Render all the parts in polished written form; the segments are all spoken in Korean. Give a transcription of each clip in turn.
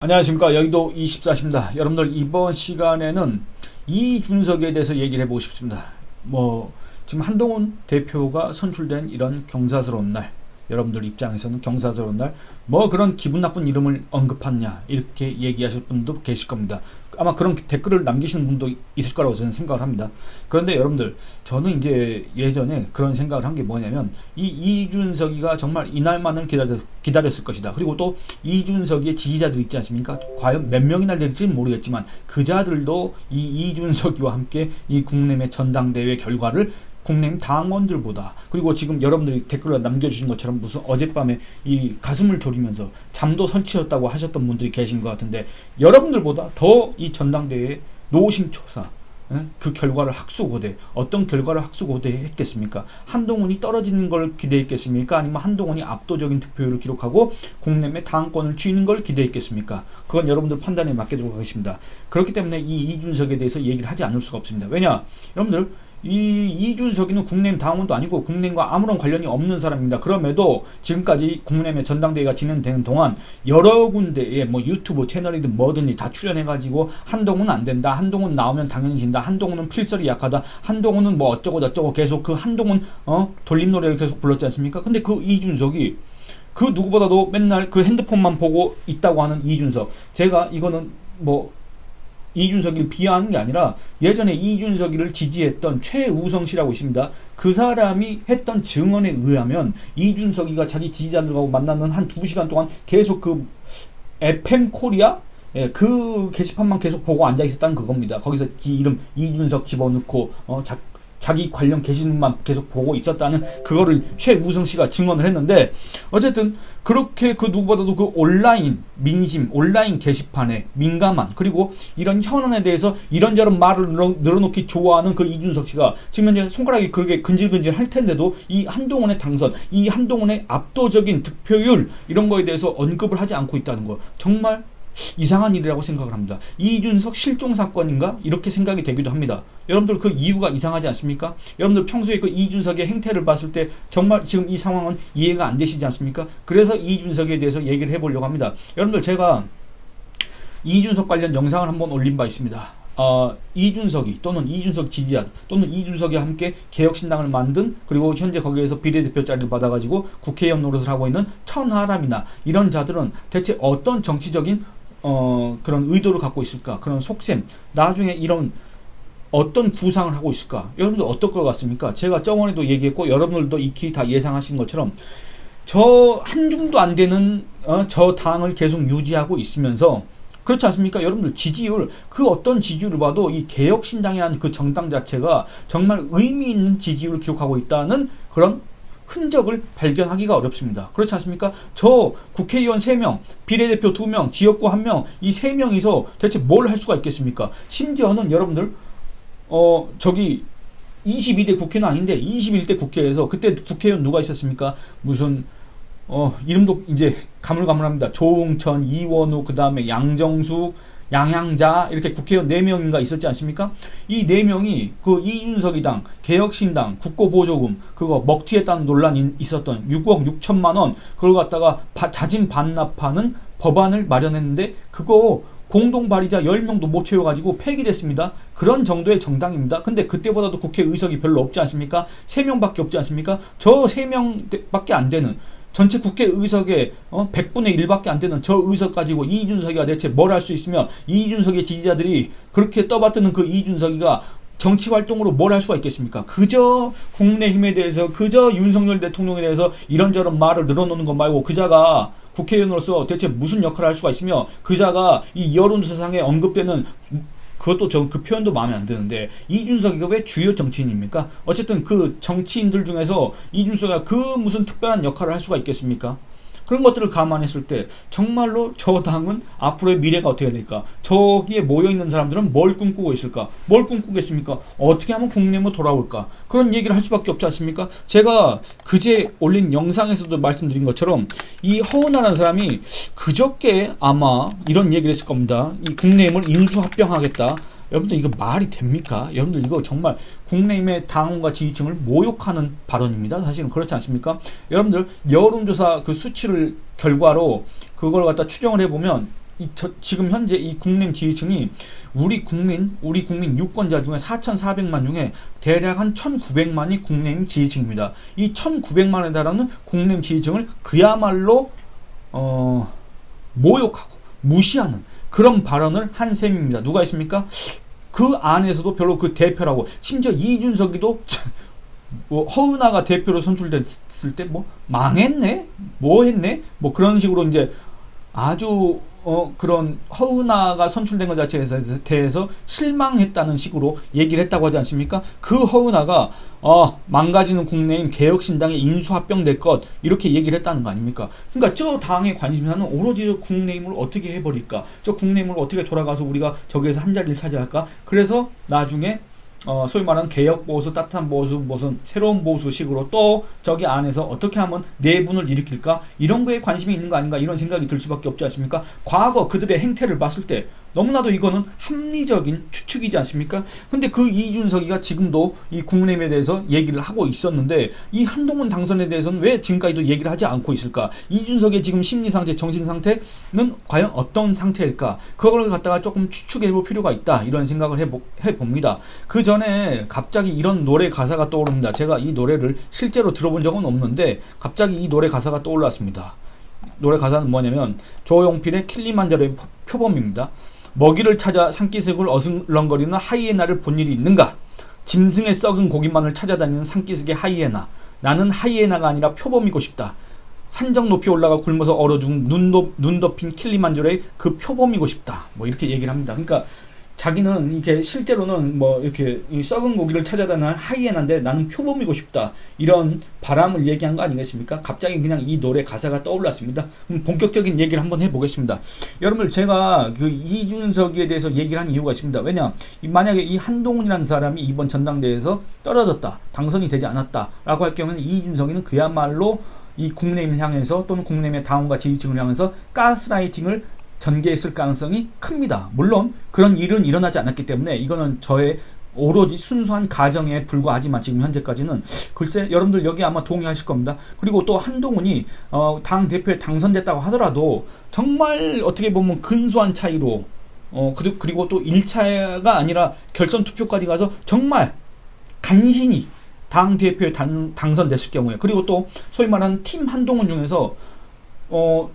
안녕하십니까, 여의도 24시입니다. 여러분들, 이번 시간에는 이준석에 대해서 얘기를 해보고 싶습니다. 지금 한동훈 대표가 선출된 이런 경사스러운 날, 여러분들 입장에서는 경사스러운 날, 그런 기분 나쁜 이름을 언급하냐, 이렇게 얘기하실 분도 계실 겁니다. 아마 그런 댓글을 남기시는 분도 있을 거라고 저는 생각을 합니다. 그런데 여러분들, 저는 이제 예전에 그런 생각을 한 게 뭐냐면, 이 이준석이가 정말 이날만을 기다렸을 것이다. 그리고 또 이준석의 지지자들 있지 않습니까? 과연 몇 명이나 될지는 모르겠지만 그자들도 이 이준석이와 함께 이 국내의 전당대회 결과를 국내임 당원들보다, 그리고 지금 여러분들이 댓글을 남겨주신 것처럼 무슨 어젯밤에 이 가슴을 졸이면서 잠도 설치였다고 하셨던 분들이 계신 것 같은데, 여러분들보다 더 이 전당대회 노심초사, 그 결과를 학수고대, 어떤 결과를 학수고대 했겠습니까? 한동훈이 떨어지는 걸 기대했겠습니까? 아니면 한동훈이 압도적인 득표율을 기록하고 국내의 당권을 쥐는 걸 기대했겠습니까? 그건 여러분들 판단에 맡기도록 하겠습니다. 그렇기 때문에 이 이준석에 대해서 얘기를 하지 않을 수가 없습니다. 왜냐? 여러분들, 이 이준석이는 국내임 당원도 아니고 국내임과 아무런 관련이 없는 사람입니다. 그럼에도 지금까지 국내임의 전당대회가 진행되는 동안 여러 군데에 유튜브 채널이든 뭐든지 다 출연해가지고 한동훈은 안 된다, 한동훈 나오면 당연히 진다, 한동훈은 필설이 약하다, 한동훈은 어쩌고 저쩌고 계속 그 한동훈 돌림 노래를 계속 불렀지 않습니까? 근데 그 이준석이 그 누구보다도 맨날 그 핸드폰만 보고 있다고 하는 이준석, 제가 이거는 이준석이를 비하하는 게 아니라 예전에 이준석이를 지지했던 최우성 씨라고 있습니다. 그 사람이 했던 증언에 의하면 이준석이가 자기 지지자들하고 만나는 한 2시간 동안 계속 그 FM 코리아 그 게시판만 계속 보고 앉아 있었다는 그겁니다. 거기서 지 이름 이준석 집어넣고 자기 관련 게시물만 계속 보고 있었다는 그거를 최우성 씨가 증언을 했는데, 어쨌든 그렇게 그 누구보다도 그 온라인 민심, 온라인 게시판에 민감한, 그리고 이런 현안에 대해서 이런저런 말을 늘어놓기 좋아하는 그 이준석 씨가 지금 현재 손가락이 그게 근질근질 할 텐데도 이 한동훈의 당선, 이 한동훈의 압도적인 득표율, 이런 거에 대해서 언급을 하지 않고 있다는 거, 정말 이상한 일이라고 생각을 합니다. 이준석 실종 사건인가? 이렇게 생각이 되기도 합니다. 여러분들, 그 이유가 이상하지 않습니까? 여러분들 평소에 그 이준석의 행태를 봤을 때 정말 지금 이 상황은 이해가 안 되시지 않습니까? 그래서 이준석에 대해서 얘기를 해보려고 합니다. 여러분들, 제가 이준석 관련 영상을 한번 올린 바 있습니다. 이준석이 또는 이준석 지지자 또는 이준석이 함께 개혁신당을 만든, 그리고 현재 거기에서 비례대표 자리를 받아가지고 국회의원 노릇을 하고 있는 천하람이나 이런 자들은 대체 어떤 정치적인 그런 의도를 갖고 있을까? 그런 속셈, 나중에 이런 어떤 구상을 하고 있을까? 여러분들 어떨 것 같습니까? 제가 저번에도 얘기했고 여러분들도 익히 다 예상하신 것처럼 저 한 줌도 안 되는 저 당을 계속 유지하고 있으면서, 그렇지 않습니까? 여러분들 지지율, 그 어떤 지지율을 봐도 이 개혁신당이라는 그 정당 자체가 정말 의미 있는 지지율을 기록하고 있다는 그런 흔적을 발견하기가 어렵습니다. 그렇지 않습니까? 저 국회의원 3명, 비례대표 2명, 지역구 1명, 이 3명이서 대체 뭘 할 수가 있겠습니까? 심지어는 여러분들, 22대 국회는 아닌데 21대 국회에서 그때 국회의원 누가 있었습니까? 무슨 이름도 이제 가물가물합니다. 조홍천, 이원우, 그 다음에 양정숙, 양향자, 이렇게 국회의원 4명인가 있었지 않습니까? 이 4명이 그 이준석이당, 개혁신당, 국고보조금 그거 먹튀했다는 논란이 있었던 6억 6천만 원, 그걸 갖다가 자진 반납하는 법안을 마련했는데 그거 공동 발의자 10명도 못 채워가지고 폐기됐습니다. 그런 정도의 정당입니다. 근데 그때보다도 국회 의석이 별로 없지 않습니까? 3명밖에 없지 않습니까? 저 3명밖에 안 되는, 전체 국회 의석의 100분의 1밖에 안 되는 저 의석 가지고 이준석이가 대체 뭘 할 수 있으며, 이준석의 지지자들이 그렇게 떠받드는 그 이준석이가 정치활동으로 뭘 할 수가 있겠습니까? 그저 국내힘에 대해서, 그저 윤석열 대통령에 대해서 이런저런 말을 늘어놓는 것 말고 그자가 국회의원으로서 대체 무슨 역할을 할 수가 있으며, 그자가 이 여론조사상에 언급되는, 그것도 전 그 표현도 마음에 안 드는데, 이준석이가 왜 주요 정치인입니까? 어쨌든 그 정치인들 중에서 이준석이가 그 무슨 특별한 역할을 할 수가 있겠습니까? 그런 것들을 감안했을 때 정말로 저 당은 앞으로의 미래가 어떻게 될까? 저기에 모여있는 사람들은 뭘 꿈꾸고 있을까? 뭘 꿈꾸겠습니까? 어떻게 하면 국내로 돌아올까? 그런 얘기를 할 수밖에 없지 않습니까? 제가 그제 올린 영상에서도 말씀드린 것처럼 이 허은하라는 사람이 그저께 아마 이런 얘기를 했을 겁니다. 이 국내임을 인수합병하겠다. 여러분들, 이거 말이 됩니까? 여러분들, 이거 정말 국내임의 당원과 지지층을 모욕하는 발언입니다. 사실은 그렇지 않습니까? 여러분들, 여론조사 그 수치를 결과로 그걸 갖다 추정을 해보면 지금 현재 이 국민 지지층이 우리 국민 유권자 중에 4,400만 중에 대략 한 1,900만이 국민 지지층입니다. 이 1,900만에 달하는 국민 지지층을 그야말로 모욕하고 무시하는 그런 발언을 한 셈입니다. 누가 있습니까? 그 안에서도 별로 그 대표라고, 심지어 이준석이도 뭐 허은하가 대표로 선출됐을 때 뭐 망했네? 뭐 했네? 뭐 그런 식으로 이제 아주 그런 허은하가 선출된 것 자체에 대해서 실망했다는 식으로 얘기를 했다고 하지 않습니까? 그 허은하가 망가지는 국내임 개혁신당의 인수합병 될 것, 이렇게 얘기를 했다는 거 아닙니까? 그러니까 저 당의 관심사는 오로지 국내임을 어떻게 해버릴까, 저 국내임을 어떻게 돌아가서 우리가 저기에서 한 자리를 차지할까. 그래서 나중에 소위 말하는 개혁 보수, 따뜻한 보수, 무슨 새로운 보수식으로 또 저기 안에서 어떻게 하면 내분을 일으킬까, 이런 거에 관심이 있는 거 아닌가, 이런 생각이 들 수밖에 없지 않습니까? 과거 그들의 행태를 봤을 때 너무나도 이거는 합리적인 추측이지 않습니까? 근데 그 이준석이가 지금도 이 국민의힘에 대해서 얘기를 하고 있었는데, 이 한동훈 당선에 대해서는 왜 지금까지도 얘기를 하지 않고 있을까? 이준석의 지금 심리상태, 정신상태는 과연 어떤 상태일까? 그걸 갖다가 조금 추측해볼 필요가 있다, 이런 생각을 해봅니다. 그 전에 갑자기 이런 노래 가사가 떠오릅니다. 제가 이 노래를 실제로 들어본 적은 없는데 갑자기 이 노래 가사가 떠올랐습니다. 노래 가사는 뭐냐면 조용필의 킬리만자로의 표범입니다. 먹이를 찾아 산기슭을 어슬렁거리는 하이에나를 본 일이 있는가? 짐승의 썩은 고기만을 찾아다니는 산기슭의 하이에나. 나는 하이에나가 아니라 표범이고 싶다. 산정 높이 올라가 굶어서 얼어 죽은 눈 덮인 킬리만자로의 그 표범이고 싶다. 뭐 이렇게 얘기를 합니다. 그러니까 자기는 이렇게 실제로는 뭐 이렇게 썩은 고기를 찾아다니는 하이에나인데 나는 표범이고 싶다, 이런 바람을 얘기한 거 아니겠습니까? 갑자기 그냥 이 노래 가사가 떠올랐습니다. 그럼 본격적인 얘기를 한번 해보겠습니다. 여러분들, 제가 그 이준석에 대해서 얘기를 한 이유가 있습니다. 왜냐, 만약에 이 한동훈이라는 사람이 이번 전당대회에서 떨어졌다, 당선이 되지 않았다 라고 할 경우에는 이준석이는 그야말로 이 국민의힘을 향해서 또는 국민의힘의 당원과 지지층을 향해서 가스라이팅을 전개했을 가능성이 큽니다. 물론 그런 일은 일어나지 않았기 때문에 이거는 저의 오로지 순수한 가정에 불과하지만 지금 현재까지는 글쎄 여러분들 여기 아마 동의하실 겁니다. 그리고 또 한동훈이 당 대표에 당선됐다고 하더라도 정말 어떻게 보면 근소한 차이로 그리고 또 1차가 아니라 결선 투표까지 가서 정말 간신히 당 대표에 당선됐을 경우에, 그리고 또 소위 말하는 팀 한동훈 중에서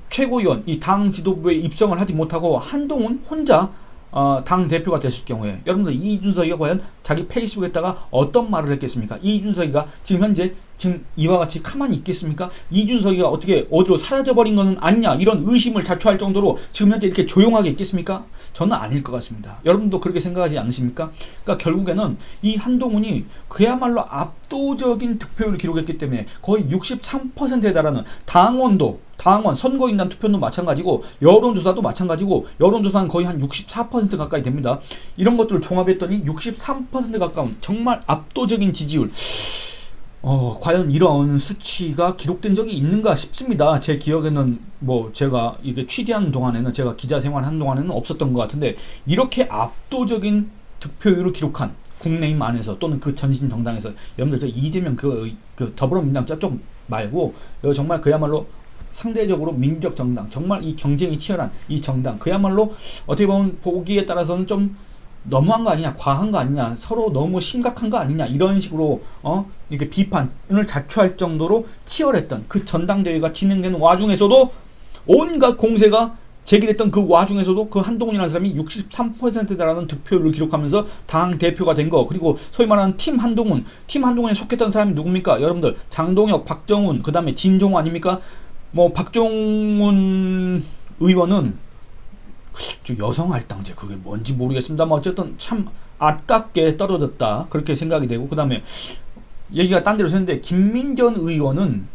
최고위원, 이 당 지도부에 입성을 하지 못하고 한동훈 혼자 당 대표가 됐을 경우에 여러분들 이준석이가 과연 자기 페이스북에다가 어떤 말을 했겠습니까? 이준석이가 지금 현재 이와 같이 가만히 있겠습니까? 이준석이가 어떻게 어디로 사라져버린 것은 아니냐, 이런 의심을 자초할 정도로 지금 현재 이렇게 조용하게 있겠습니까? 저는 아닐 것 같습니다. 여러분도 그렇게 생각하지 않으십니까? 그러니까 결국에는 이 한동훈이 그야말로 압도적인 득표율을 기록했기 때문에 거의 63%에 달하는 당원, 선거인단 투표도 마찬가지고 여론조사도 마찬가지고, 여론조사는 거의 한 64% 가까이 됩니다. 이런 것들을 종합했더니 63% 가까운 정말 압도적인 지지율. 과연 이런 수치가 기록된 적이 있는가 싶습니다. 제 기억에는 뭐 제가 이게 취재하는 동안에는, 제가 기자 생활하는 동안에는 없었던 것 같은데, 이렇게 압도적인 득표율을 기록한 국내힘 안에서 또는 그 전신 정당에서, 여러분들 저 이재명 그 더불어민주당 저쪽 말고 정말 그야말로 상대적으로 민주적 정당, 정말 이 경쟁이 치열한 이 정당, 그야말로 어떻게 보면 보기에 따라서는 좀 너무한 거 아니냐, 과한 거 아니냐, 서로 너무 심각한 거 아니냐, 이런 식으로 이렇게 비판을 자초할 정도로 치열했던 그 전당대회가 진행되는 와중에서도, 온갖 공세가 제기됐던 그 와중에서도 그 한동훈이라는 사람이 63%에 달하는 득표율을 기록하면서 당 대표가 된 거, 그리고 소위 말하는 팀 한동훈에 속했던 사람이 누굽니까? 여러분들 장동혁, 박정훈, 그 다음에 진종호 아닙니까? 뭐 박종훈 의원은 여성 할당제, 그게 뭔지 모르겠습니다만 어쨌든 참 아깝게 떨어졌다, 그렇게 생각이 되고, 그 다음에 얘기가 딴 데로 새는데, 김민전 의원은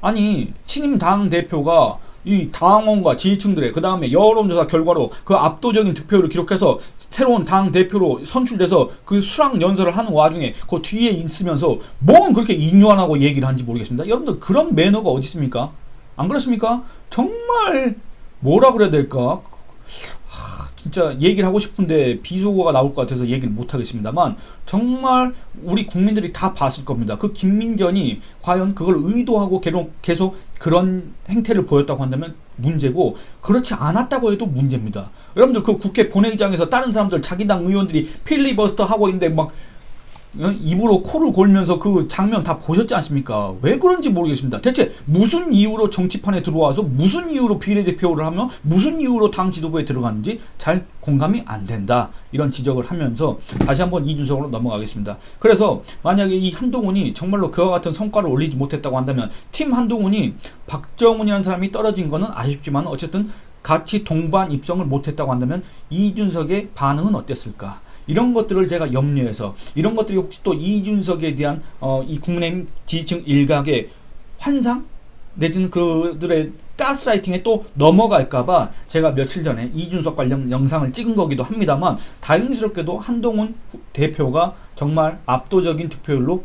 아니 신임 당 대표가 이 당원과 지지층들의 그 다음에 여론조사 결과로 그 압도적인 득표율을 기록해서 새로운 당 대표로 선출돼서 그 수락 연설을 하는 와중에 그 뒤에 있으면서 뭔 그렇게 인유한하고 얘기를 하는지 모르겠습니다. 여러분들 그런 매너가 어디 있습니까? 안 그렇습니까? 정말 뭐라 그래야 될까? 진짜 얘기를 하고 싶은데 비속어가 나올 것 같아서 얘기를 못 하겠습니다만, 정말 우리 국민들이 다 봤을 겁니다. 그 김민전이 과연 그걸 의도하고 계속 그런 행태를 보였다고 한다면 문제고 그렇지 않았다고 해도 문제입니다. 여러분들 그 국회 본회의장에서 다른 사람들 자기 당 의원들이 필리버스터 하고 있는데 막 입으로 코를 골면서 그 장면 다 보셨지 않습니까? 왜 그런지 모르겠습니다. 대체 무슨 이유로 정치판에 들어와서 무슨 이유로 비례대표를 하며 무슨 이유로 당 지도부에 들어갔는지 잘 공감이 안 된다. 이런 지적을 하면서 다시 한번 이준석으로 넘어가겠습니다. 그래서 만약에 이 한동훈이 정말로 그와 같은 성과를 올리지 못했다고 한다면 팀 한동훈이 박정훈이라는 사람이 떨어진 거는 아쉽지만 어쨌든 같이 동반 입성을 못했다고 한다면 이준석의 반응은 어땠을까? 이런 것들을 제가 염려해서 이런 것들이 혹시 또 이준석에 대한 이 국민의힘 지지층 일각의 환상 내지는 그들의 가스라이팅에 또 넘어갈까봐 제가 며칠 전에 이준석 관련 영상을 찍은 거기도 합니다만 다행스럽게도 한동훈 대표가 정말 압도적인 득표율로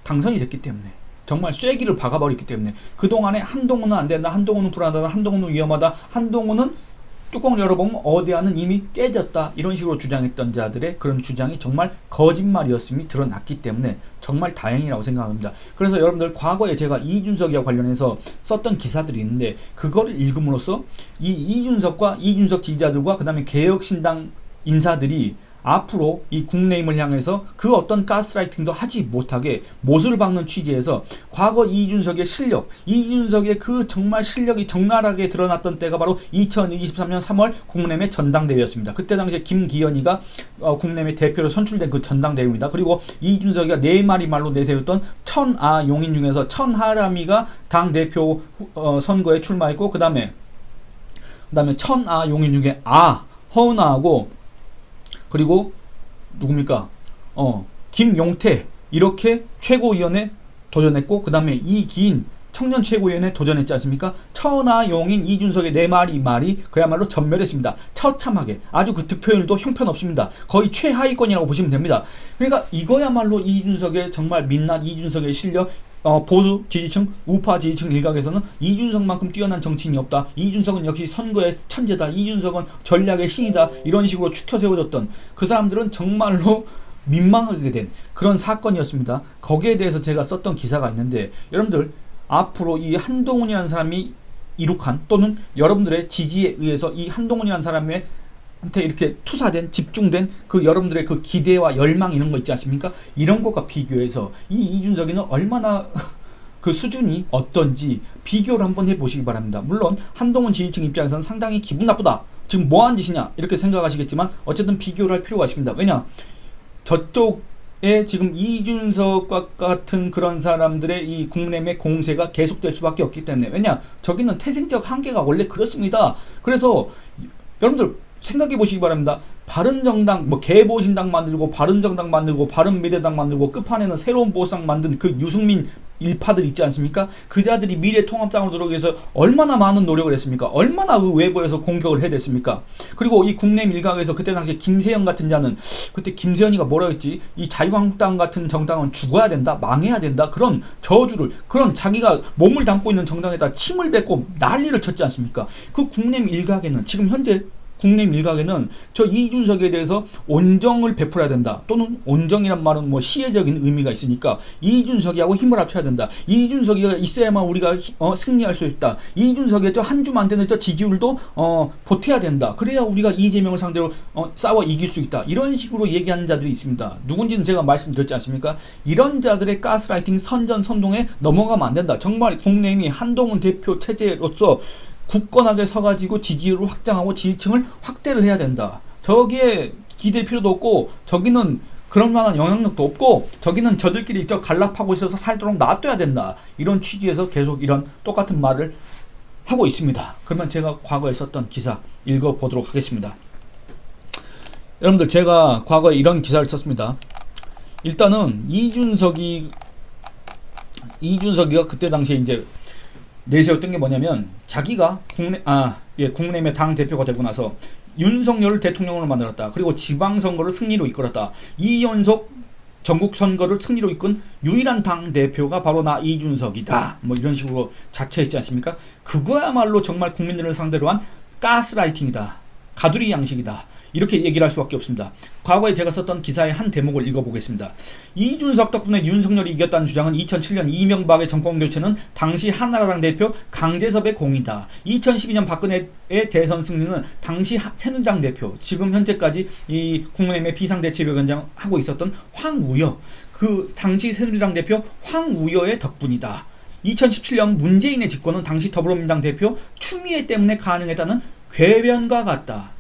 당선이 됐기 때문에 정말 쐐기를 박아버렸기 때문에 그동안에 한동훈은 안 된다, 한동훈은 불안하다, 한동훈은 위험하다, 한동훈은 뚜껑을 열어보면 어디야는 이미 깨졌다 이런 식으로 주장했던 자들의 그런 주장이 정말 거짓말이었음이 드러났기 때문에 정말 다행이라고 생각합니다. 그래서 여러분들 과거에 제가 이준석이와 관련해서 썼던 기사들이 있는데 그거를 읽음으로써 이 이준석과 이준석 지지자들과 그 다음에 개혁신당 인사들이 앞으로 이 국내임을 향해서 그 어떤 가스라이팅도 하지 못하게 못을 박는 취지에서 과거 이준석의 실력, 이준석의 그 정말 실력이 적나라하게 드러났던 때가 바로 2023년 3월 국내의 전당대회였습니다. 그때 당시에 김기현이가 국내의 대표로 선출된 그 전당대회입니다. 그리고 이준석이가 4마리 말로 내세웠던 천아 용인 중에서 천하람이가 당대표 선거에 출마했고 그 다음에 천아 용인 중에 허은아하고 그리고 누굽니까? 김용태 이렇게 최고위원에 도전했고 그 다음에 이기인 청년 최고위원에 도전했지 않습니까? 천하 용인 이준석의 4마리 그야말로 전멸했습니다. 처참하게 아주 그 득표율도 형편없습니다. 거의 최하위권이라고 보시면 됩니다. 그러니까 이거야말로 이준석의 정말 민낯 이준석의 실력 보수 지지층, 우파 지지층 일각에서는 이준석만큼 뛰어난 정치인이 없다. 이준석은 역시 선거의 천재다. 이준석은 전략의 신이다. 이런 식으로 추켜 세워졌던 그 사람들은 정말로 민망하게 된 그런 사건이었습니다. 거기에 대해서 제가 썼던 기사가 있는데 여러분들 앞으로 이 한동훈이라는 사람이 이룩한 또는 여러분들의 지지에 의해서 이 한동훈이라는 사람의 한테 이렇게 투사된 집중된 그 여러분들의 그 기대와 열망 이런 거 있지 않습니까? 이런 것과 비교해서 이 이준석이는 얼마나 그 수준이 어떤지 비교를 한번 해보시기 바랍니다. 물론 한동훈 지지층 입장에서는 상당히 기분 나쁘다. 지금 뭐하는 짓이냐 이렇게 생각하시겠지만 어쨌든 비교를 할 필요가 있습니다. 왜냐? 저쪽에 지금 이준석과 같은 그런 사람들의 이 국내의 공세가 계속될 수밖에 없기 때문에 왜냐? 저기는 태생적 한계가 원래 그렇습니다. 그래서 여러분들 생각해 보시기 바랍니다. 바른정당, 개보신당 만들고 바른정당 만들고 바른미래당 만들고 끝판에는 새로운 보수당 만든 그 유승민 일파들 있지 않습니까? 그 자들이 미래통합당으로 들어오기 위해서 얼마나 많은 노력을 했습니까? 얼마나 그 외부에서 공격을 해댔습니까? 그리고 이 국내 일각에서 그때 당시에 김세현 같은 자는 그때 김세현이가 뭐라 했지? 이 자유한국당 같은 정당은 죽어야 된다, 망해야 된다 그런 저주를 그런 자기가 몸을 담고 있는 정당에다 침을 뱉고 난리를 쳤지 않습니까? 그 국내 일각에는 지금 현재 국내 일각에는 저 이준석에 대해서 온정을 베풀어야 된다. 또는 온정이란 말은 뭐 시혜적인 의미가 있으니까 이준석이하고 힘을 합쳐야 된다. 이준석이가 있어야만 우리가 승리할 수 있다. 이준석의 저 한 주만 되는 저 지지율도 보태야 된다. 그래야 우리가 이재명을 상대로 싸워 이길 수 있다. 이런 식으로 얘기하는 자들이 있습니다. 누군지는 제가 말씀드렸지 않습니까? 이런 자들의 가스라이팅 선전선동에 넘어가면 안 된다. 정말 국내임이 한동훈 대표 체제로서 굳건하게 서가지고 지지율을 확장하고 지지층을 확대를 해야 된다. 저기에 기댈 필요도 없고 저기는 그런 만한 영향력도 없고 저기는 저들끼리 갈라파고 있어서 살도록 놔둬야 된다. 이런 취지에서 계속 이런 똑같은 말을 하고 있습니다. 그러면 제가 과거에 썼던 기사 읽어보도록 하겠습니다. 여러분들 제가 과거에 이런 기사를 썼습니다. 일단은 이준석이가 그때 당시에 이제 내세웠던 게 뭐냐면 자기가 국내의 당 대표가 되고 나서 윤석열을 대통령으로 만들었다. 그리고 지방선거를 승리로 이끌었다. 2연속 전국 선거를 승리로 이끈 유일한 당 대표가 바로 나 이준석이다. 뭐 이런 식으로 자처했지 않습니까? 그거야말로 정말 국민들을 상대로 한 가스라이팅이다. 가두리 양식이다. 이렇게 얘기를 할 수밖에 없습니다. 과거에 제가 썼던 기사의 한 대목을 읽어보겠습니다. 이준석 덕분에 윤석열이 이겼다는 주장은 2007년 이명박의 정권교체는 당시 한나라당 대표 강재섭의 공이다. 2012년 박근혜의 대선 승리는 당시 새누리당 대표, 지금 현재까지 이 국민의힘의 비상대책위원장 하고 있었던 황우여, 그 당시 새누리당 대표 황우여의 덕분이다. 2017년 문재인의 집권은 당시 더불어민주당 대표 추미애 때문에 가능했다는 궤변과 같다.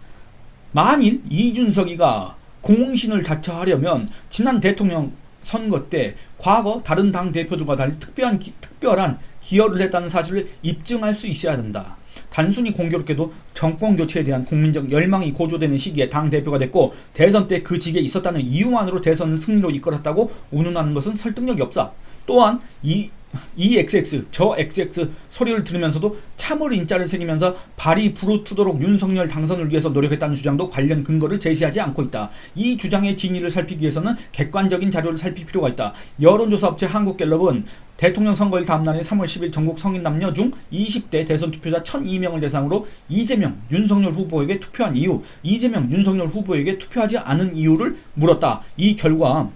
만일 이준석이가 공신을 자처하려면 지난 대통령 선거 때 과거 다른 당 대표들과 달리 특별한 기여를 했다는 사실을 입증할 수 있어야 된다. 단순히 공교롭게도 정권 교체에 대한 국민적 열망이 고조되는 시기에 당 대표가 됐고 대선 때 그 직에 있었다는 이유만으로 대선을 승리로 이끌었다고 운운하는 것은 설득력이 없다. 또한 이 XX, 저 XX 소리를 들으면서도 참을 인자를 새기면서 발이 부르트도록 윤석열 당선을 위해서 노력했다는 주장도 관련 근거를 제시하지 않고 있다. 이 주장의 진위를 살피기 위해서는 객관적인 자료를 살필 필요가 있다. 여론조사 업체 한국갤럽은 대통령 선거일 다음날인 3월 10일 전국 성인 남녀 중 20대 대선 투표자 1002명을 대상으로 이재명, 윤석열 후보에게 투표한 이유, 이재명, 윤석열 후보에게 투표하지 않은 이유를 물었다. 이 결과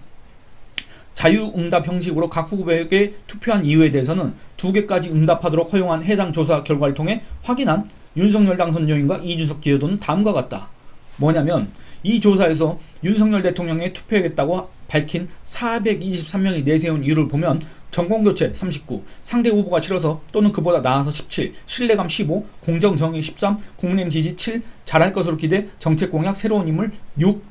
자유응답 형식으로 각 후보에게 투표한 이유에 대해서는 2개까지 응답하도록 허용한 해당 조사 결과를 통해 확인한 윤석열 당선 요인과 이준석 기여도는 다음과 같다. 뭐냐면 이 조사에서 윤석열 대통령에 투표하겠다고 밝힌 423명이 내세운 이유를 보면 정권교체 39, 상대 후보가 싫어서 또는 그보다 나아서 17, 신뢰감 15, 공정정의 13, 국민의힘 지지 7, 잘할 것으로 기대, 정책공약 새로운 인물 6,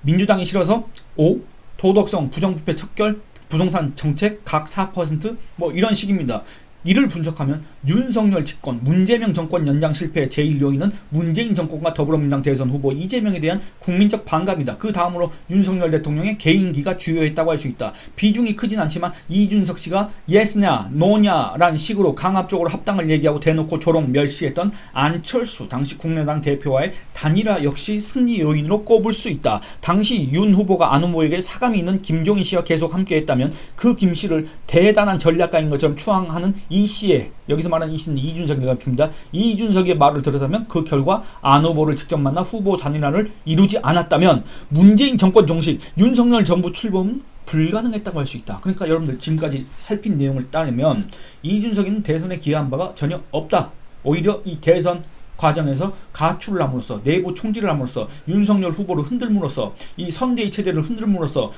민주당이 싫어서 5, 도덕성, 부정부패 척결, 부동산 정책 각 4%, 뭐 이런 식입니다. 이를 분석하면 윤석열 집권, 문재명 정권 연장 실패의 제1 요인은 문재인 정권과 더불어민주당 대선 후보 이재명에 대한 국민적 반감이다. 그 다음으로 윤석열 대통령의 개인기가 주요했다고 할 수 있다. 비중이 크진 않지만 이준석 씨가 예스냐 노냐라는 식으로 강압적으로 합당을 얘기하고 대놓고 조롱 멸시했던 안철수 당시 국민의당 대표와의 단일화 역시 승리 요인으로 꼽을 수 있다. 당시 윤 후보가 안 후보에게 사감이 있는 김종인 씨와 계속 함께했다면 그 김 씨를 대단한 전략가인 것처럼 추앙하는 이 씨의, 여기서 말하는 이 씨는 이준석이가 핍니다. 이준석의 말을 들었다면 그 결과 안 후보를 직접 만나 후보 단일화를 이루지 않았다면 문재인 정권 종식, 윤석열 정부 출범은 불가능했다고 할 수 있다. 그러니까 여러분들 지금까지 살핀 내용을 따르면 이준석이는 대선에 기여한 바가 전혀 없다. 오히려 이 대선 과정에서 가출을 함으로써, 내부 총질을 함으로써, 윤석열 후보를 흔들므로써, 이 선대위 체제를 흔들므로써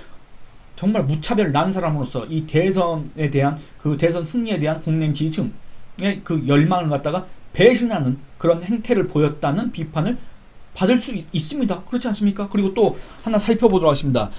정말 무차별 난사람으로서 이 대선에 대한, 그 대선 승리에 대한 국민의힘 지지층의 그 열망을 갖다가 배신하는 그런 행태를 보였다는 비판을 받을 수 있습니다. 그렇지 않습니까? 그리고 또 하나 살펴보도록 하겠습니다.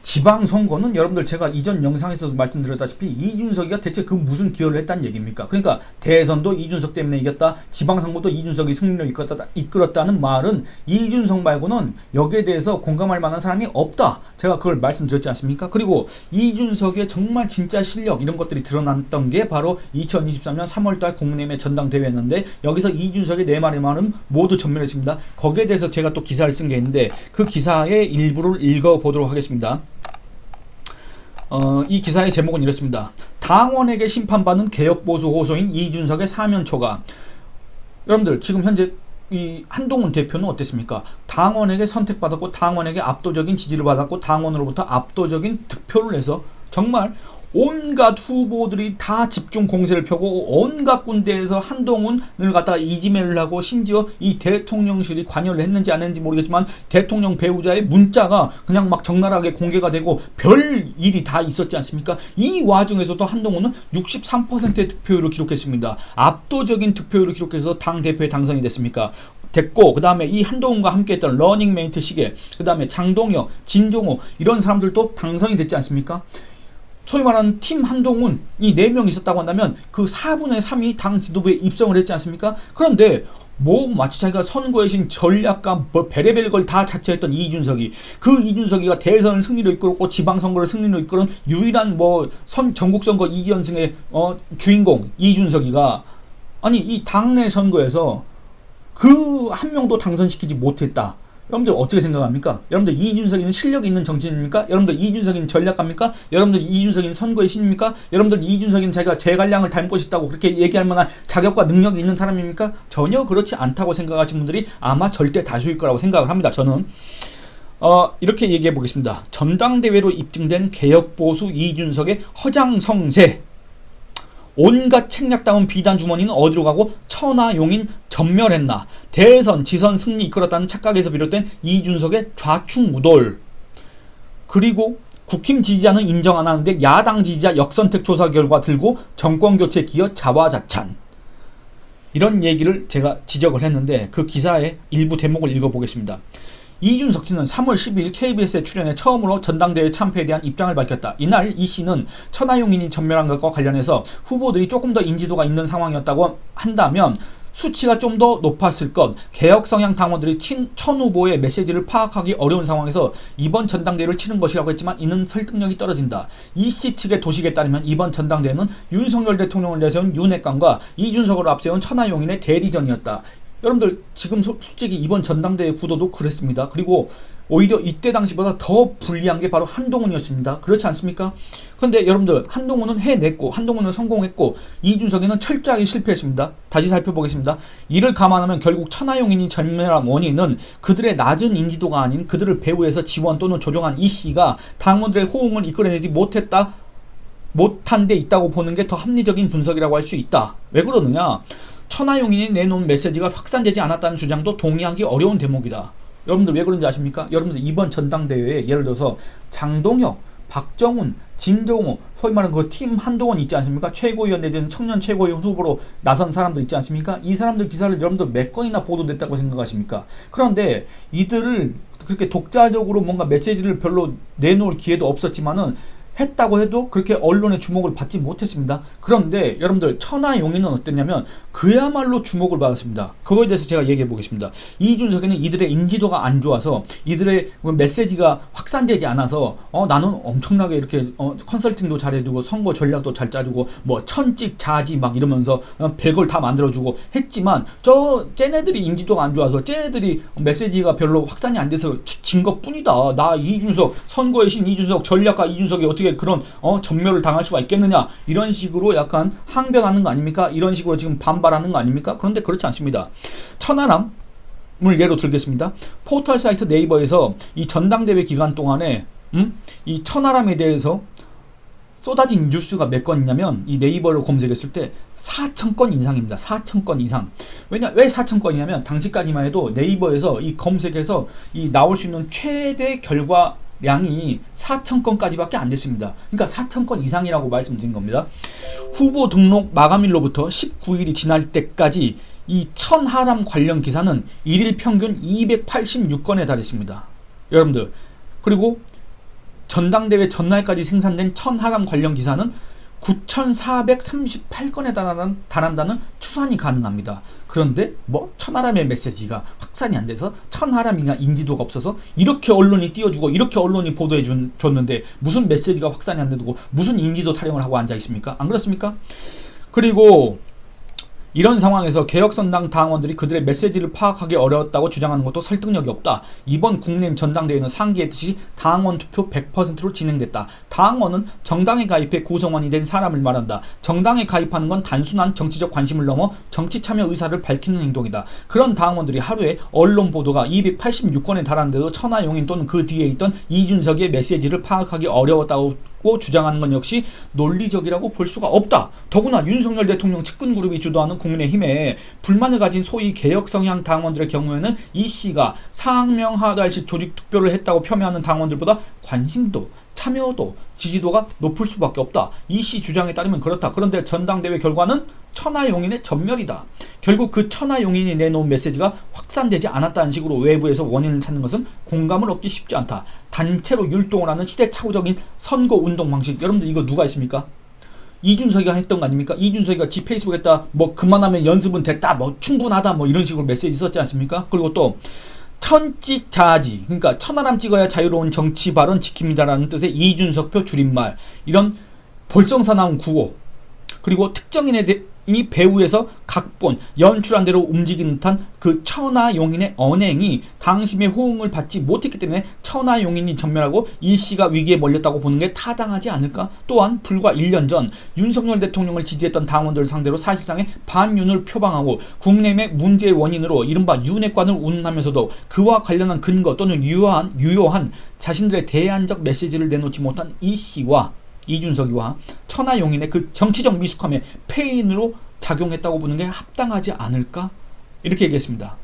지방선거는 여러분들 제가 이전 영상에서도 말씀드렸다시피 이준석이가 대체 그 무슨 기여를 했다는 얘기입니까? 그러니까 대선도 이준석 때문에 이겼다, 지방선거도 이준석이 승리로 이끌었다는 말은 이준석 말고는 여기에 대해서 공감할 만한 사람이 없다. 제가 그걸 말씀드렸지 않습니까? 그리고 이준석의 정말 진짜 실력, 이런 것들이 드러났던 게 바로 2023년 3월달 국민의힘의 전당대회였는데 여기서 이준석의 네 마리 말은 모두 전멸했습니다. 거기에 대해서 제가 또 기사를 쓴 게 있는데 그 기사의 일부를 읽어보도록 하겠습니다. 이 기사의 제목은 이렇습니다. 당원에게 심판받는 개혁보수 호소인 이준석의 사면 초과. 여러분들 지금 현재 이 한동훈 대표는 어땠습니까? 당원에게 선택받았고 당원에게 압도적인 지지를 받았고 당원으로부터 압도적인 득표를 해서 정말 온갖 후보들이 다 집중 공세를 펴고 온갖 군데에서 한동훈을 갖다가 이지매를 하고 심지어 이 대통령실이 관여를 했는지 안 했는지 모르겠지만 대통령 배우자의 문자가 그냥 막 적나라하게 공개가 되고 별 일이 다 있었지 않습니까? 이 와중에서도 한동훈은 63%의 득표율을 기록했습니다. 압도적인 득표율을 기록해서 당대표에 당선이 됐고, 그 다음에 이 한동훈과 함께했던 러닝메이트 시계, 그 다음에 장동혁, 진종호 이런 사람들도 당선이 됐지 않습니까? 소위 말하는 팀 한동훈 이 4명 있었다고 한다면 그 4분의 3이 당 지도부에 입성을 했지 않습니까? 그런데 뭐 마치 자기가 선거의 신 전략가 뭐 베레벨 걸 다 자처했던 이준석이, 그 이준석이가 대선을 승리로 이끌었고 지방선거를 승리로 이끌은 유일한 뭐 전국선거 2연승의 주인공 이준석이가 아니 이 당내 선거에서 그 한 명도 당선시키지 못했다. 여러분들 어떻게 생각합니까? 여러분들 이준석이는 실력이 있는 정치인입니까? 여러분들 이준석이는 전략가입니까? 여러분들 이준석이는 선거의 신입니까? 여러분들 이준석이는 자기가 제갈량을 닮고 싶다고 그렇게 얘기할 만한 자격과 능력이 있는 사람입니까? 전혀 그렇지 않다고 생각하시는 분들이 아마 절대 다수일 거라고 생각을 합니다. 저는 이렇게 얘기해 보겠습니다. 전당대회로 입증된 개혁보수 이준석의 허장성세, 온갖 책략다운 비단 주머니는 어디로 가고 천하용인 전멸했나, 대선 지선 승리 이끌었다는 착각에서 비롯된 이준석의 좌충우돌, 그리고 국힘 지지자는 인정 안 하는데 야당 지지자 역선택 조사 결과 들고 정권교체 기여 자화자찬, 이런 얘기를 제가 지적을 했는데 그 기사의 일부 대목을 읽어보겠습니다. 이준석 씨는 3월 12일 KBS에 출연해 처음으로 전당대회 참패에 대한 입장을 밝혔다. 이날 이 씨는 천하용인이 전멸한 것과 관련해서 후보들이 조금 더 인지도가 있는 상황이었다고 한다면 수치가 좀 더 높았을 것, 개혁 성향 당원들이 천 후보의 메시지를 파악하기 어려운 상황에서 이번 전당대회를 치른 것이라고 했지만 이는 설득력이 떨어진다. 이 씨 측의 도식에 따르면 이번 전당대회는 윤석열 대통령을 내세운 윤핵관과 이준석을 앞세운 천하용인의 대리전이었다. 여러분들 지금 솔직히 이번 전당대회 구도도 그랬습니다. 그리고 오히려 이때 당시보다 더 불리한 게 바로 한동훈이었습니다. 그렇지 않습니까? 그런데 여러분들 한동훈은 해냈고 한동훈은 성공했고 이준석이는 철저하게 실패했습니다. 다시 살펴보겠습니다. 이를 감안하면 결국 천하용인이 전멸한 원인은 그들의 낮은 인지도가 아닌 그들을 배후에서 지원 또는 조종한 이 씨가 당원들의 호응을 이끌어내지 못한 데 있다고 보는 게 더 합리적인 분석이라고 할 수 있다. 왜 그러느냐? 천하용인이 내놓은 메시지가 확산되지 않았다는 주장도 동의하기 어려운 대목이다. 여러분들 왜 그런지 아십니까? 여러분들 이번 전당대회에 예를 들어서 장동혁, 박정훈, 진정호, 소위 말하는 그 팀 한동훈 있지 않습니까? 최고위원 내지는 청년 최고위원 후보로 나선 사람들 있지 않습니까? 이 사람들 기사를 여러분들 몇 건이나 보도됐다고 생각하십니까? 그런데 이들을 그렇게 독자적으로 뭔가 메시지를 별로 내놓을 기회도 없었지만은 했다고 해도 그렇게 언론의 주목을 받지 못했습니다. 그런데 여러분들 천하용인은 어땠냐면 그야말로 주목을 받았습니다. 그거에 대해서 제가 얘기해 보겠습니다. 이준석이는 이들의 인지도가 안 좋아서 이들의 메시지가 확산되지 않아서 나는 엄청나게 이렇게 컨설팅도 잘해주고 선거 전략도 잘 짜주고 뭐 천찍 자지 막 이러면서 별걸 다 만들어주고 했지만 쟤네들이 인지도가 안 좋아서 쟤네들이 메시지가 별로 확산이 안 돼서 진 것뿐이다. 나 이준석 선거의 신 이준석 전략가 이준석이 어떻게 그런 전멸을 당할 수가 있겠느냐, 이런 식으로 약간 항변하는 거 아닙니까? 이런 식으로 지금 반발하는 거 아닙니까? 그런데 그렇지 않습니다. 천하람을 예로 들겠습니다. 포털 사이트 네이버에서 이 전당대회 기간 동안에 이 천하람에 대해서 쏟아진 뉴스가 몇 건이냐면 이 네이버를 검색했을 때 4,000건 이상입니다. 4,000건 이상. 왜 4,000건이냐면 당시까지만 해도 네이버에서 이 검색해서 이 나올 수 있는 최대 결과량이 4,000건까지밖에 안 됐습니다. 그러니까 4,000건 이상이라고 말씀드린 겁니다. 후보 등록 마감일로부터 19일이 지날 때까지 이 천하람 관련 기사는 일일 평균 286건에 달했습니다. 여러분들, 그리고 전당대회 전날까지 생산된 천하람 관련 기사는 9,438건에 달한다는 추산이 가능합니다. 그런데 천하람의 메시지가 확산이 안 돼서 천하람이나 인지도가 없어서 이렇게 언론이 띄워주고 이렇게 언론이 보도해 줬는데 무슨 메시지가 확산이 안 되고 무슨 인지도 타령을 하고 앉아 있습니까? 안 그렇습니까? 그리고 이런 상황에서 개혁선당 당원들이 그들의 메시지를 파악하기 어려웠다고 주장하는 것도 설득력이 없다. 이번 국내임 전당대회는 상기했듯이 당원 투표 100%로 진행됐다. 당원은 정당에 가입해 구성원이 된 사람을 말한다. 정당에 가입하는 건 단순한 정치적 관심을 넘어 정치 참여 의사를 밝히는 행동이다. 그런 당원들이 하루에 언론 보도가 286건에 달하는데도 천하용인 또는 그 뒤에 있던 이준석의 메시지를 파악하기 어려웠다고 주장하는 건 역시 논리적이라고 볼 수가 없다. 더구나 윤석열 대통령 측근 그룹이 주도하는 국민의힘에 불만을 가진 소위 개혁 성향 당원들의 경우에는 이 씨가 상명하달식 조직 투표를 했다고 폄훼하는 당원들보다 관심도, 참여도, 지지도가 높을 수밖에 없다. 이 씨 주장에 따르면 그렇다. 그런데 전당대회 결과는 천하용인의 전멸이다. 결국 그 천하용인이 내놓은 메시지가 확산되지 않았다는 식으로 외부에서 원인을 찾는 것은 공감을 얻기 쉽지 않다. 단체로 율동을 하는 시대착오적인 선거운동 방식. 여러분들 이거 누가 했습니까? 이준석이가 했던 거 아닙니까? 이준석이가 지 페이스북에다 그만하면 연습은 됐다, 충분하다, 이런 식으로 메시지 썼지 않습니까? 그리고 또 천찍 자지, 그러니까 천하람 찍어야 자유로운 정치 발언 지킵니다라는 뜻의 이준석표 줄임말, 이런 볼성사나운 구호, 그리고 특정인에 이 배우에서 각본, 연출한 대로 움직이는 듯한 그 천하용인의 언행이 당심의 호응을 받지 못했기 때문에 천하용인이 전멸하고 일시가 위기에 몰렸다고 보는 게 타당하지 않을까? 또한 불과 1년 전 윤석열 대통령을 지지했던 당원들 상대로 사실상의 반윤을 표방하고 국내의 문제의 원인으로 이른바 윤핵관을 운운하면서도 그와 관련한 근거 또는 유효한 자신들의 대안적 메시지를 내놓지 못한 이씨와 이준석이와 천하용인의 그 정치적 미숙함에 패인으로 작용했다고 보는 게 합당하지 않을까? 이렇게 얘기했습니다.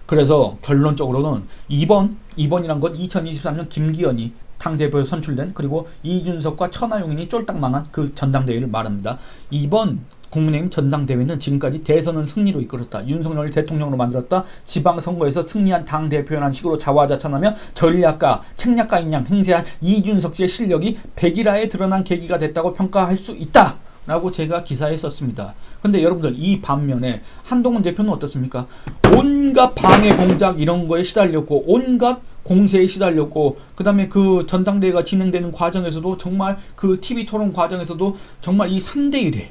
그래서 결론적으로는 이번이란 건 2023년 김기현이 당대표에 선출된, 그리고 이준석과 천하용인이 쫄딱 망한 그 전당대회를 말합니다. 이번 국민의힘 전당대회는 지금까지 대선을 승리로 이끌었다. 윤석열을 대통령으로 만들었다. 지방선거에서 승리한 당대표라는 식으로 자화자찬하며 전략가, 책략가인 양 행세한 이준석 씨의 실력이 백일하에 드러난 계기가 됐다고 평가할 수 있다 라고 제가 기사에 썼습니다. 근데 여러분들, 이 반면에 한동훈 대표는 어떻습니까? 온갖 방해 공작 이런 거에 시달렸고, 온갖 공세에 시달렸고, 그 다음에 그 전당대회가 진행되는 과정에서도 정말 그 TV 토론 과정에서도 정말 이 3대1에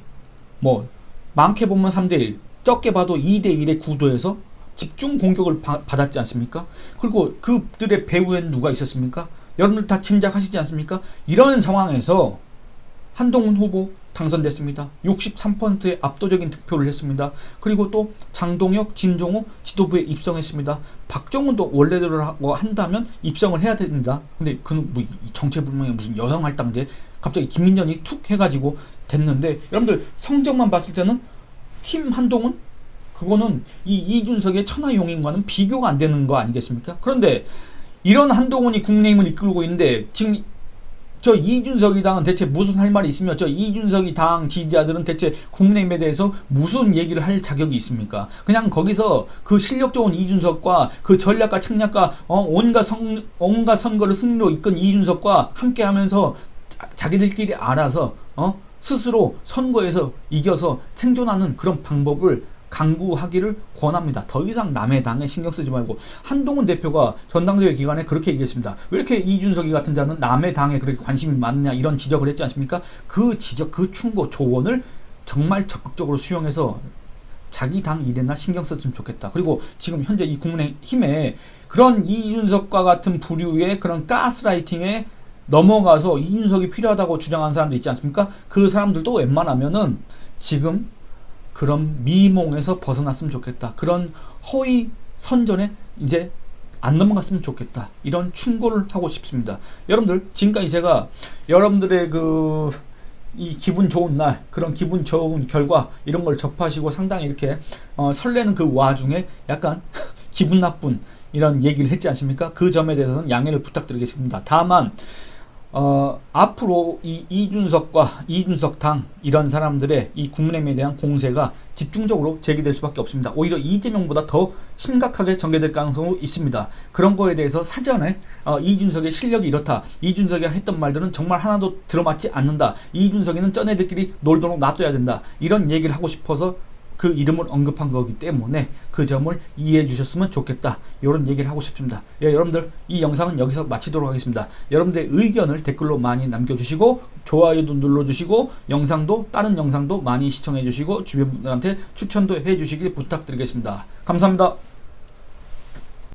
뭐 많게 보면 3대1, 적게 봐도 2대1의 구도에서 집중 공격을 받았지 않습니까? 그리고 그들의 배후에는 누가 있었습니까? 여러분들 다 짐작하시지 않습니까? 이런 상황에서 한동훈 후보 당선됐습니다. 63%의 압도적인 득표를 했습니다. 그리고 또 장동혁, 진종호 지도부에 입성했습니다. 박정훈도 원래대로 한다면 입성을 해야 됩니다. 근데 그는 뭐 정체불명의 무슨 여성할당제 갑자기 김민전이 툭 해가지고 됐는데, 여러분들 성적만 봤을 때는 팀 한동훈? 그거는 이 이준석의 천하용인과는 비교가 안 되는 거 아니겠습니까? 그런데 이런 한동훈이 국민의힘을 이끌고 있는데 지금 저 이준석이 당은 대체 무슨 할 말이 있으며, 저 이준석이 당 지지자들은 대체 국민의힘에 대해서 무슨 얘기를 할 자격이 있습니까? 그냥 거기서 그 실력 좋은 이준석과 그 전략가, 책략가, 온갖 선거를 승리로 이끈 이준석과 함께 하면서 자기들끼리 알아서 스스로 선거에서 이겨서 생존하는 그런 방법을 강구하기를 권합니다. 더 이상 남의 당에 신경 쓰지 말고. 한동훈 대표가 전당대회 기간에 그렇게 얘기했습니다. 왜 이렇게 이준석이 같은 자는 남의 당에 그렇게 관심이 많느냐, 이런 지적을 했지 않습니까? 그 지적, 그 충고, 조언을 정말 적극적으로 수용해서 자기 당 일에나 신경 썼으면 좋겠다. 그리고 지금 현재 이 국민의힘에 그런 이준석과 같은 부류의 그런 가스라이팅에 넘어가서 이준석이 필요하다고 주장하는 사람도 있지 않습니까? 그 사람들도 웬만하면은 지금 그런 미몽에서 벗어났으면 좋겠다. 그런 허위 선전에 이제 안 넘어갔으면 좋겠다. 이런 충고를 하고 싶습니다. 여러분들, 지금까지 제가 여러분들의 이 기분 좋은 날, 그런 기분 좋은 결과 이런 걸 접하시고 상당히 이렇게 설레는 그 와중에 약간 기분 나쁜 이런 얘기를 했지 않습니까? 그 점에 대해서는 양해를 부탁드리겠습니다. 다만 앞으로 이 이준석과 이준석 당 이런 사람들의 이 국민의힘에 대한 공세가 집중적으로 제기될 수밖에 없습니다. 오히려 이재명보다 더 심각하게 전개될 가능성도 있습니다. 그런 거에 대해서 사전에 이준석의 실력이 이렇다, 이준석이 했던 말들은 정말 하나도 들어맞지 않는다, 이준석이는 쩌네들끼리 놀도록 놔둬야 된다, 이런 얘기를 하고 싶어서 그 이름을 언급한 거기 때문에 그 점을 이해해 주셨으면 좋겠다, 이런 얘기를 하고 싶습니다. 여러분들, 이 영상은 여기서 마치도록 하겠습니다. 여러분들의 의견을 댓글로 많이 남겨주시고 좋아요도 눌러주시고 다른 영상도 많이 시청해 주시고 주변 분들한테 추천도 해 주시길 부탁드리겠습니다. 감사합니다.